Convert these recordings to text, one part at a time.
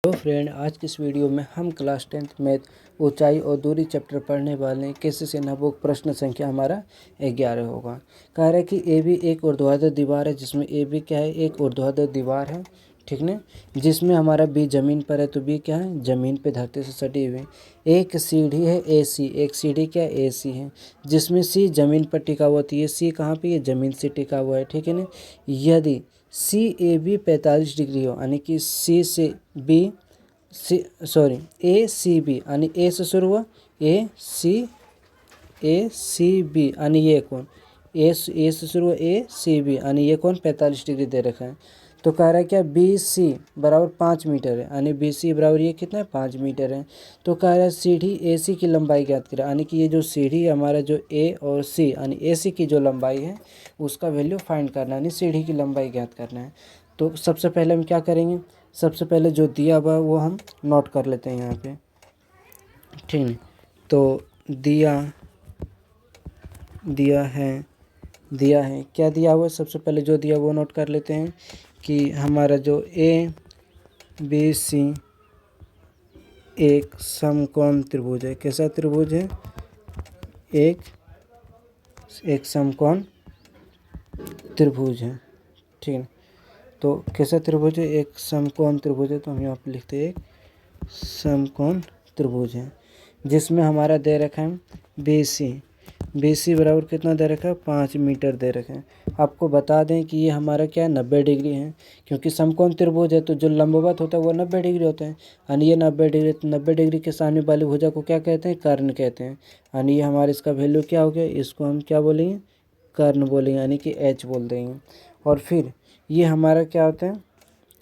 तो फ्रेंड, आज की इस वीडियो में हम क्लास 10th मैथ ऊंचाई और दूरी चैप्टर पढ़ने वाले हैं। कैसे से नबुक प्रश्न संख्या हमारा 11 होगा। कह रहा है कि ए बी एक ऊर्ध्वाधर दीवार है, जिसमें ए बी क्या है, एक ऊर्ध्वाधर दीवार है, ठीक ना, जिसमें हमारा बी जमीन पर है, तो बी क्या है, जमीन पे धरती से सटी हुई। एक सीढ़ी है ए सी, एक सीढ़ी क्या ए सी है, जिसमें सी जमीन पर टिका हुआ, तो ये सी कहाँ पे, ये जमीन से टिका हुआ है, ठीक है ना। यदि सी ए बी 45 डिग्री हो, यानी कि सी से बी ए सी बी, यानी ए से शुरू हुआ, ए सी बी, यानी ये कौन, ए से शुरू हुआ, ए सी बी, यानी ये कौन 45 डिग्री दे रखा है। तो कह रहा है क्या, बी सी बराबर 5 मीटर है, यानी बी सी बराबर ये कितना है, 5 मीटर है। तो कह रहा है सीढ़ी ए सी की लंबाई ज्ञात करें, यानी कि ये जो सीढ़ी है हमारा, जो ए और सी, यानी ए सी की जो लंबाई है उसका वैल्यू फाइंड करना है, यानी सीढ़ी की लंबाई ज्ञात करना है। तो सबसे पहले हम क्या करेंगे, सबसे पहले जो दिया हुआ है वो हम नोट कर लेते हैं यहाँ पे, ठीक है। तो दिया है क्या दिया हुआ है, सबसे पहले जो दिया वो नोट कर लेते हैं कि हमारा जो ए बी सी एक समकोण त्रिभुज है। कैसा त्रिभुज है, एक समकोण त्रिभुज है, ठीक है। तो कैसा त्रिभुज है, एक समकोण त्रिभुज है, तो हम यहाँ पे लिखते हैं एक समकोण त्रिभुज है, जिसमें हमारा दे रखा है बी सी बराबर कितना दे रखा है, 5 मीटर दे रखा है। आपको बता दें कि ये हमारा क्या है, 90 डिग्री है, क्योंकि समकोण त्रिभुज है तो जो लंबवत होता है वो 90 डिग्री होता है, यानी ये 90 डिग्री, तो 90 डिग्री के सामने वाली भुजा को क्या कहते हैं, कर्ण कहते हैं, यानी ये हमारे इसका वैल्यू क्या हो गया, इसको हम क्या बोलेंगे, कर्ण बोलेंगे, यानी कि एच बोल देंगे। और फिर ये हमारा क्या होता है,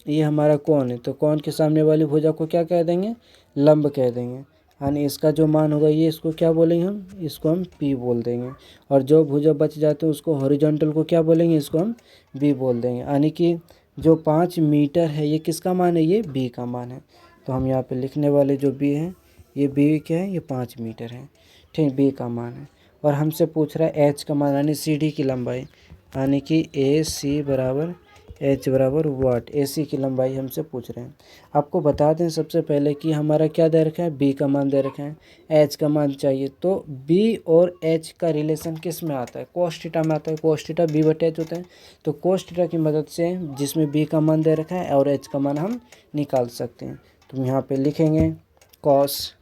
ये हमारा कोण है, तो कोण के सामने वाली भुजा को क्या कह देंगे, लंब कह देंगे, यानी इसका जो मान होगा ये, इसको क्या बोलेंगे हम, इसको हम पी बोल देंगे। और जो भुजा बच जाते हैं उसको हॉरिजॉन्टल को क्या बोलेंगे, इसको हम बी बोल देंगे। यानी कि जो 5 मीटर है ये किसका मान है, ये बी का मान है। तो हम यहाँ पे लिखने वाले जो बी है, ये बी क्या है, ये 5 मीटर है, ठीक, बी का मान है। और हमसे पूछ रहा है एच का मान, यानी सी डी की लंबाई, यानी कि ए सी बराबर एच बराबर वाट, ए सी की लंबाई हमसे पूछ रहे हैं। आपको बता दें सबसे पहले कि हमारा क्या दे रखा है, बी का मान दे रखा है, एच का मान चाहिए। तो बी और एच का रिलेशन किस में आता है, कोस थीटा में आता है, कोस थीटा बी बटे एच होता है। तो कोस थीटा की मदद से, जिसमें बी का मान दे रखा है और एच का मान हम निकाल सकते हैं। तो यहाँ पे लिखेंगे कॉस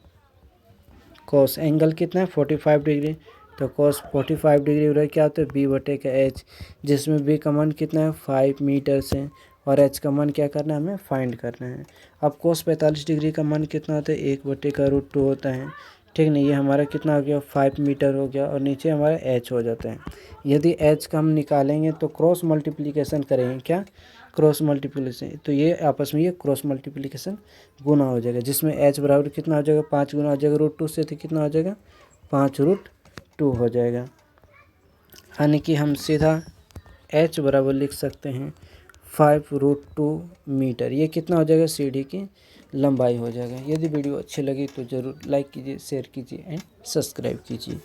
एंगल कितना है, 45 डिग्री, तो कॉस 45 डिग्री उधर क्या होता है, बी बटे का एच, जिसमें बी का मान कितना है, 5 मीटर से, और एच का मान क्या करना है, हमें फाइंड करना है। अब कॉस 45 डिग्री का मान कितना होता है, 1 बटे का √2 होता है, ठीक नहीं। ये हमारा कितना हो गया, 5 मीटर हो गया, और नीचे हमारा एच हो जाता है। यदि एच का हम निकालेंगे तो क्रॉस मल्टीप्लिकेशन करेंगे, क्या, क्रॉस मल्टीप्लिकेशन, तो ये आपस में ये क्रॉस मल्टीप्लिकेशन गुना हो जाएगा, जिसमें एच बराबर कितना हो जाएगा, 5 गुना हो जाएगा √2 से, तो कितना हो जाएगा, 5√2 हो जाएगा। यानी कि हम सीधा एच बराबर लिख सकते हैं 5√2 मीटर। ये कितना हो जाएगा, सीढ़ी की लंबाई हो जाएगा। यदि वीडियो अच्छी लगी तो ज़रूर लाइक कीजिए, शेयर कीजिए एंड सब्सक्राइब कीजिए।